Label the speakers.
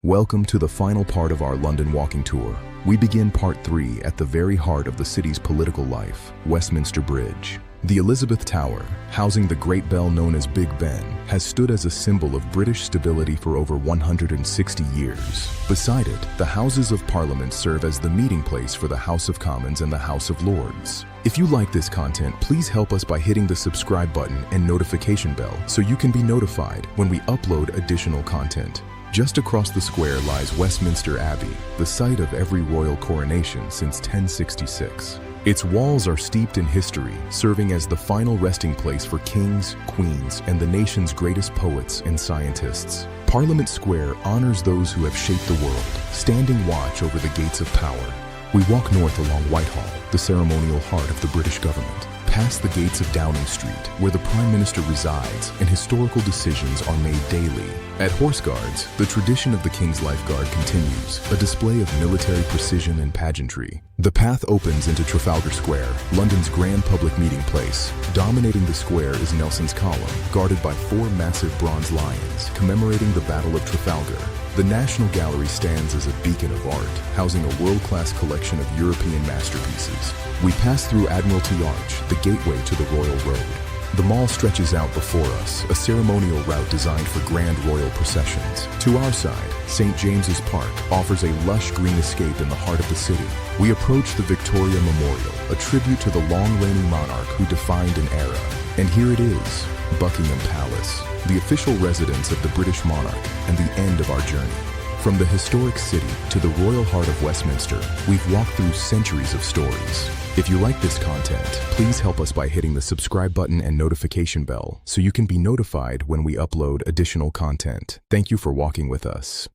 Speaker 1: Welcome to the final part of our London walking tour. We begin part 3 at the very heart of the city's political life, Westminster Bridge. The Elizabeth Tower, housing the Great Bell known as Big Ben, has stood as a symbol of British stability for over 160 years. Beside it, the Houses of Parliament serve as the meeting place for the House of Commons and the House of Lords. If you like this content, please help us by hitting the subscribe button and notification bell so you can be notified when we upload additional content. Just across the square lies Westminster Abbey, the site of every royal coronation since 1066. Its walls are steeped in history, serving as the final resting place for kings, queens, and the nation's greatest poets and scientists. Parliament Square honors those who have shaped the world, standing watch over the gates of power. We walk north along Whitehall, the ceremonial heart of the British government, past the gates of Downing Street, where the Prime Minister resides and historical decisions are made daily. At Horse Guards, the tradition of the King's Lifeguard continues, a display of military precision and pageantry. The path opens into Trafalgar Square, London's grand public meeting place. Dominating the square is Nelson's Column, guarded by 4 massive bronze lions, commemorating the Battle of Trafalgar. The National Gallery stands as a beacon of art, housing a world-class collection of European masterpieces. We pass through Admiralty Arch, the gateway to the Royal Road. The mall stretches out before us, a ceremonial route designed for grand royal processions. To our side, St. James's Park offers a lush green escape in the heart of the city. We approach the Victoria Memorial, a tribute to the long-reigning monarch who defined an era. And here it is, Buckingham Palace, the official residence of the British monarch and the end of our journey. From the historic city to the royal heart of Westminster, we've walked through centuries of stories. If you like this content, please help us by hitting the subscribe button and notification bell so you can be notified when we upload additional content. Thank you for walking with us.